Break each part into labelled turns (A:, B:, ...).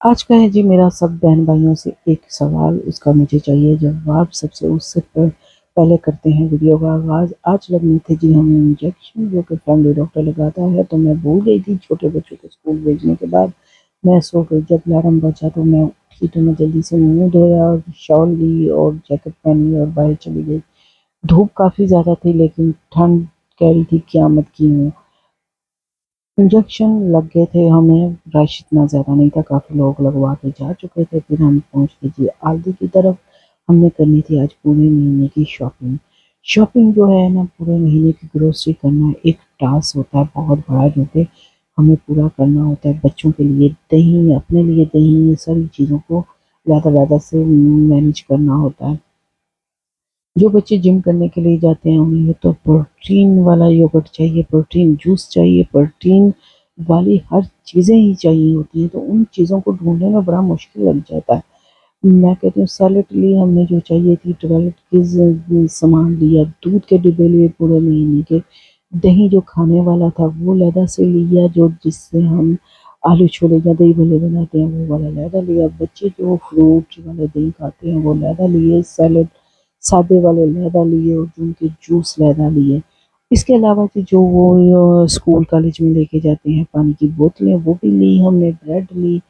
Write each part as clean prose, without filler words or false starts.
A: आज का है जी मेरा सब बहन-भाइयों से एक सवाल, उसका मुझे चाहिए जवाब। सबसे उससे पहले करते हैं वीडियो का आगाज़। आज लगने थे जी हमें इंजेक्शन, जो कि फैमिली डॉक्टर लगाता है, तो मैं भूल गई थी। छोटे बच्चों को स्कूल भेजने के बाद मैं सो गई। जब अलार्म बजा तो मैं उठी, तो मैं जल्दी से मुँह धोया और शॉल ली और जैकेट पहनी और बाहर चली गई। धूप काफ़ी ज़्यादा थी, लेकिन ठंड कह रही थी क़यामत की हूँ। इंजेक्शन लग गए थे हमें, रश इतना ज़्यादा नहीं था, काफ़ी लोग लगवा के जा चुके थे। फिर हम पहुँच गए जी आलदी की तरफ। हमने करनी थी आज पूरे महीने की शॉपिंग। शॉपिंग जो है ना, पूरे महीने की ग्रोसरी करना एक टास्क होता है बहुत बड़ा, जो कि हमें पूरा करना होता है। बच्चों के लिए दही, अपने लिए दही, ये सारी चीज़ों को ज़्यादा से मैनेज करना होता है। जो बच्चे जिम करने के लिए जाते हैं, उन्हें तो प्रोटीन वाला योगर्ट चाहिए, प्रोटीन जूस चाहिए, प्रोटीन वाली हर चीज़ें ही चाहिए होती हैं, तो उन चीज़ों को ढूँढने में बड़ा मुश्किल लग जाता है। मैं कहती हूँ सैलेड ली हमने, जो चाहिए थी टॉयलेट की सामान लिया, दूध के डिब्बे लिए पूरे महीने के, दही जो खाने वाला था वो अलहदा से लिया, जो जिससे हम आलू छोले या दही भल्ले बनाते हैं वो वाला अलहदा लिया। बच्चे जो फ्रूट वाले दही खाते हैं वो अलहदा लिए, सैलेड सादे वाले अलहदा लिए और उनके जूस अलहदा लिए। इसके अलावा कि जो वो स्कूल कॉलेज में लेके जाते हैं पानी की बोतलें, वो भी ली हमने, ब्रेड ली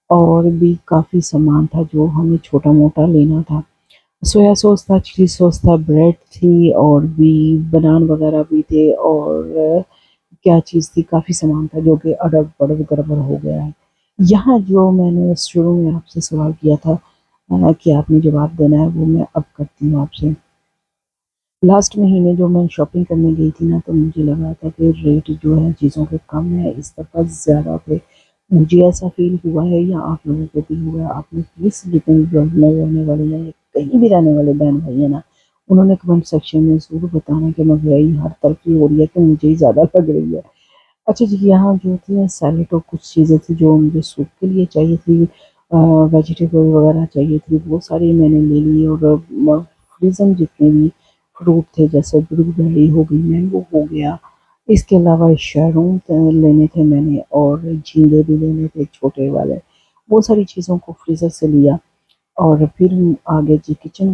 A: और भी काफ़ी सामान था जो हमें छोटा-मोटा लेना था। सोया सॉस था, चिली सॉस था, ब्रेड थी और भी बनान वगैरह भी थे और क्या चीज़ थी, काफ़ी सामान था जो कि अड़ब-पड़ब गड़बड़ हो गया है। यहाँ जो मैंने शुरू में आपसे सवाल किया था कि आपने जवाब देना है, वो मैं अब करती हूँ आपसे। लास्ट महीने जो मैं शॉपिंग करने गई थी ना, तो मुझे लगा था कि रेट जो है चीज़ों के कम है, इस दफ़ा ज़्यादा थे। मुझे ऐसा फ़ील हुआ है या आप लोगों को भी हुआ है, आपने प्लीज़ जितने जॉब में रहने वाले हैं, कहीं भी रहने वाले बहन-भाई हैं ना, उन्होंने कमेंट सेक्शन में ज़रूर बताना कि महँगाई हर तरफ की हो रही है कि मुझे ही ज़्यादा लग रही है। अच्छा जी, यहाँ जो थी सैलेड और कुछ चीज़ें थी जो मुझे सूप के लिए चाहिए थी, वेजिटेबल वगैरह चाहिए थी, वो सारी मैंने ले ली और फ्रोज़न जितने भी फ्रूट थे, जैसे ब्लूबेरी हो गई, मैंगो हो गया, इसके अलावा शहरों लेने थे मैंने और झींगे भी लेने थे छोटे वाले। वो सारी चीज़ों को फ्रीज़र से लिया और फिर आगे जी किचन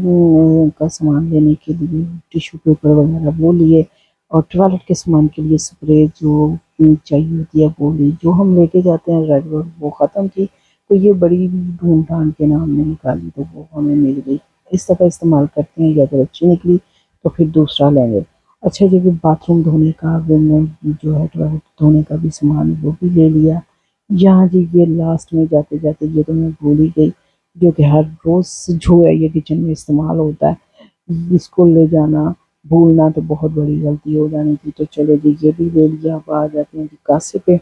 A: का सामान लेने के लिए टिश्यू पेपर वगैरह वो लिए और टॉयलेट के सामान के लिए स्प्रे जो चाहिए होती है वो ली। जो हम लेके जाते हैं रेगुलर वो ख़त्म थी, तो ये बड़ी ढूँढ-ढाँड के ना हमने निकाली, तो वो हमें मिल गई। इस दफ़ा इस्तेमाल करते हैं, या अगर अच्छी निकली तो फिर दूसरा लेंगे। अच्छा जी, फिर बाथरूम धोने का वो मैं जो है टॉयलेट धोने का भी सामान वो भी ले लिया। यहाँ जी ये लास्ट में जाते-जाते ये तो मैं भूल ही गई, जो कि हर रोज़ जो है ये किचन में इस्तेमाल होता है। इसको ले जाना, भूलना तो बहुत बड़ी गलती हो जानी थी, तो चलो जी ये भी ले लिया। अब आ जाते हैं जी कासे पे।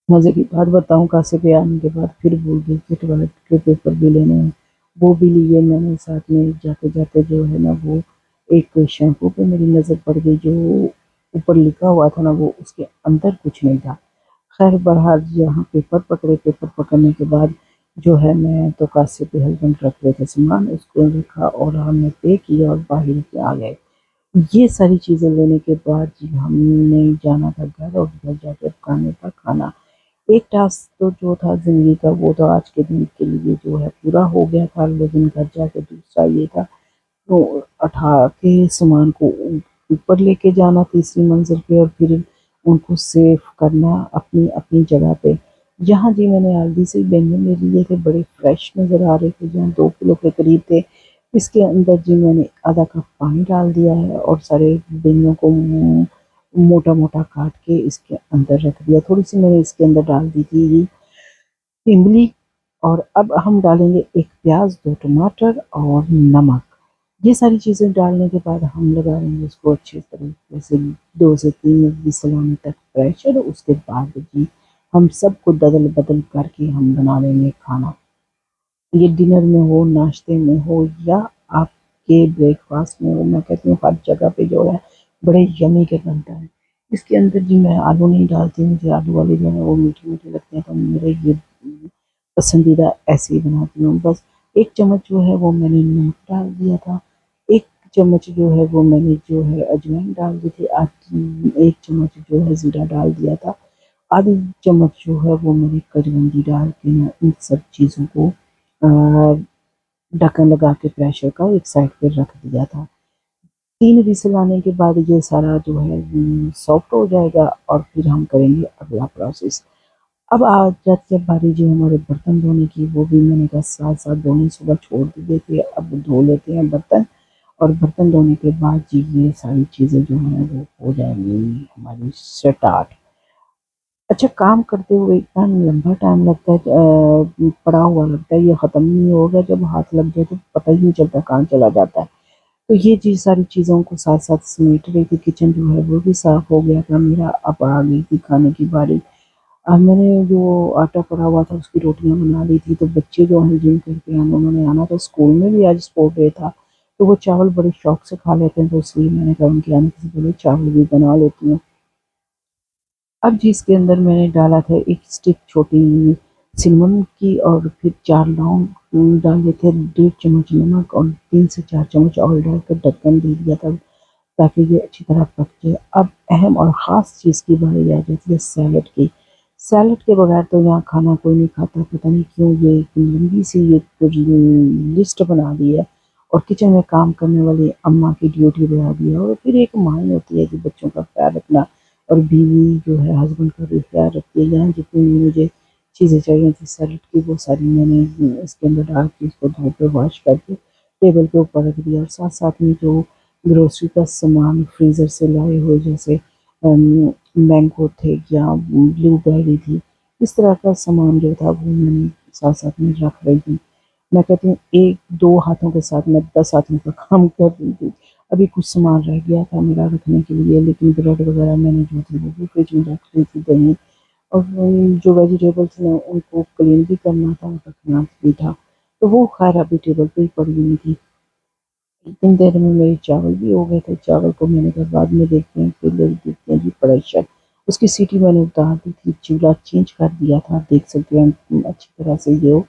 A: मज़े की बात बताऊँ, कासे पे आने के बाद फिर भूल गई कि टॉयलेट के पेपर भी लेने हैं, वो भी लिए मैंने साथ में। जाते-जाते जो है ना, वो एक शैम्पू पे मेरी नज़र पड़ गई, जो ऊपर लिखा हुआ था ना, वो उसके अंदर कुछ नहीं था। खैर बहरहाल यहाँ पेपर पकड़े, पेपर पकड़ने के बाद जो है मैं तो कासे पे हस्बैंड रख रहे थे सामान, उसको रखा और हमने पे किया और बाहर के आ गए। ये सारी चीज़ें लेने के बाद जी हमने जाना था घर और घर जाके खाने का खाना। एक टास्क तो जो था ज़िंदगी का, वो तो आज के दिन के लिए जो है पूरा हो गया था, लेकिन घर जाके दूसरा ये था, तो उठा के सामान को ऊपर लेके जाना तीसरी मंज़िल पे और फिर उनको सेव करना अपनी-अपनी जगह पे। यहाँ जी मैंने आलदी से बैंगन ले लिए थे, बड़े फ्रेश नज़र आ रहे थे, जहाँ 2 किलो के करीब थे। इसके अंदर जी मैंने आधा कप पानी डाल दिया है और सारे बैंगनों को मोटा-मोटा काट के इसके अंदर रख दिया। थोड़ी-सी मैंने इसके अंदर डाल दी थी इमली और अब हम डालेंगे 1 प्याज़, 2 टमाटर और नमक। ये सारी चीज़ें डालने के बाद हम लगा लेंगे इसको अच्छे तरीके से 2 से 3 विसल आने तक प्रेशर। उसके बाद जी हम सबको ददल-बदल करके हम बना लेंगे खाना। ये डिनर में हो, नाश्ते में हो या आपके ब्रेकफ़ास्ट में हो, मैं कहती हूँ हर जगह पे जो है बड़े यम्मी के बनता है। इसके अंदर जी मैं आलू नहीं डालती, मुझे आलू वाले जो हैं वो मीठे-मीठे लगते हैं, तो मेरे ये पसंदीदा ऐसे ही बनाती हूँ। बस 1 चम्मच जो है वो मैंने नमक डाल दिया था, 1 चम्मच जो है वो मैंने जो है अजवाइन डाल दी थी, 1 चम्मच जो है ज़ीरा डाल दिया था। आधी चम्मच जो है वो मैंने कलौंजी डाल के ना इन सब चीज़ों को ढक्कन लगा के प्रेशर का एक साइड पे रख दिया था। 3 विसल आने के बाद ये सारा जो है सॉफ्ट हो जाएगा और फिर हम करेंगे अगला प्रोसेस। अब आ जाती है बारी जो हमारे बर्तन धोने की, वो भी मैंने कहा साथ-साथ धोने सुबह छोड़ दिए थे, अब धो लेते हैं बर्तन। और बर्तन धोने के बाद जी ये सारी चीज़ें जो हैं वो हो जाएँगी हमारी स्टार्ट। अच्छा, काम करते हुए इतना लंबा टाइम लगता है, पड़ा हुआ लगता है, ये ख़त्म नहीं होगा, जब हाथ लग जाए तो पता ही नहीं चलता कहाँ चला जाता है। तो ये चीज़ सारी चीज़ों को साथ-साथ समेट रही थी, किचन जो है वो भी साफ़ हो गया था मेरा, अब आ गई थी खाने की बारी। अब मैंने जो आटा पड़ा हुआ था उसकी रोटियाँ बना ली थी, तो बच्चे जो हैं जिम करके उन्होंने आना था, स्कूल में भी आज स्पोर्ट डे था, तो वो चावल बड़े शौक से खा लेते हैं, तो इसलिए मैंने कहा उनके आने से पहले चावल भी बना लेती हूँ। अब जी इसके अंदर मैंने डाला था 1 स्टिक छोटी सिनेमन की और फिर 4 लौंग डाले थे, 1.5 चम्मच नमक और 3 से 4 चम्मच ऑयल डालकर ढक्कन दे दिया था ताकि ये अच्छी तरह पक जाए। अब अहम और ख़ास चीज़ की बारी आ जाती है सैलेड की। सैलेड के बगैर तो यहाँ खाना कोई नहीं खाता, पता नहीं क्यों ये लंबी सी ये लिस्ट बना दी है और किचन में काम करने वाली अम्मा की ड्यूटी बढ़ा दी है। और फिर एक माँ ही होती है कि बच्चों का ख्याल रखना और बीवी जो है हस्बैंड का भी ख्याल रखती है। यहाँ जितनी भी मुझे चीज़ें चाहिए थी सैलेड की वो सारी मैंने इसके अंदर डाल के इसको धो के वॉश करके टेबल के ऊपर रख दिया और साथ-साथ में जो ग्रोसरी का सामान फ्रीज़र से लाए हुए जैसे मैंगो थे या ब्लूबेरी थी, इस तरह का सामान जो था वो मैंने साथ-साथ में रख रही थी। मैं कहती हूँ 1-2 हाथों के साथ मैं 10 हाथों का काम कर रही थी। अभी कुछ सामान रह गया था मेरा रखने के लिए, लेकिन ब्रेड वगैरह मैंने जो थी वो भी फ्रिज में रख ली थी, दही और जो वेजिटेबल्स हैं उनको क्लीन भी करना था और रखना भी था। तो वो ख़ैर अभी टेबल पे ही पड़ी हुई थी। इतनी देर में मेरे चावल भी हो गए थे, चावल को मैंने कहा बाद में देखते हैं, फिर देखते हैं जी प्रेशर। उसकी सीटी मैंने उतार दी थी, चूल्हा चेंज कर दिया था, देख सकते हैं अच्छी तरह से जो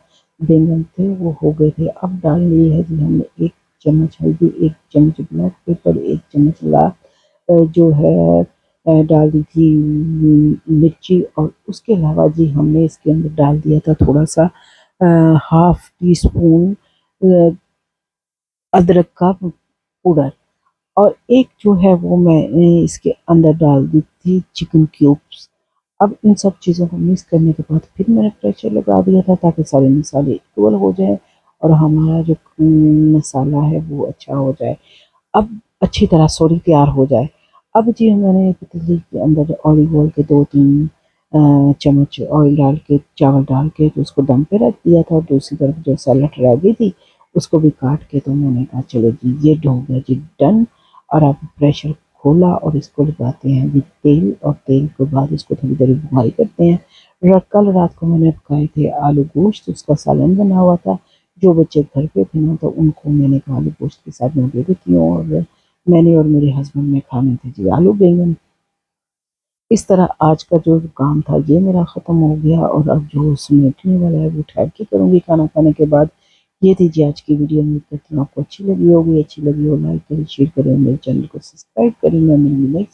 A: बैंगन थे वो हो गए थे। अब डालनी है जी हमने 1 चम्मच हल्दी, 1 चम्मच ब्लैक पेपर, 1 चम्मच जो है डाल दी थी मिर्ची और उसके अलावा जी हमने इसके अंदर डाल दिया था थोड़ा-सा हाफ़ टी स्पून अदरक का पाउडर और एक जो है वो मैंने इसके अंदर डाल दी थी चिकन क्यूब्स। अब इन सब चीज़ों को मिक्स करने के बाद फिर मैंने प्रेशर लगा दिया था ताकि सारे मसाले इक्वल हो जाएँ और हमारा जो मसाला है वो अच्छा हो जाए। अब अच्छी तरह सॉरी तैयार हो जाए। अब जी मैंने पतीली के अंदर ऑलिव ऑयल के 2-3 चम्मच ऑयल डाल के चावल डाल के तो उसको दम पे रख दिया था और दूसरी तरफ जो सैलेड रह गई थी उसको भी काट के तो मैंने कहा चलो जी ये हो गया जी डन। और अब प्रेशर खोला और इसको लगाते हैं जी तेल और तेल के बाद इसको थोड़ी देर बुआई करते हैं। कल रात को मैंने पकाए थे आलू गोश्त, उसका सालन बना हुआ था। जो बच्चे घर पे थे ना तो उनको मैंने कहा आलू गोश्त के साथ मैं दे देती हूँ और मैंने और मेरे हस्बैंड ने खाने थे जी आलू बैंगन। इस तरह आज का जो काम था ये मेरा ख़त्म हो गया और अब जो समेटने वाला है वो ठहर के करूँगी खाना खाने के बाद। ये थी जी आज की वीडियो, उम्मीद करती हूँ आपको अच्छी लगी होगी। अच्छी लगी हो लाइक करें, शेयर करें, मेरे चैनल को सब्सक्राइब करें। मैं मिलूँगी नेक्स्ट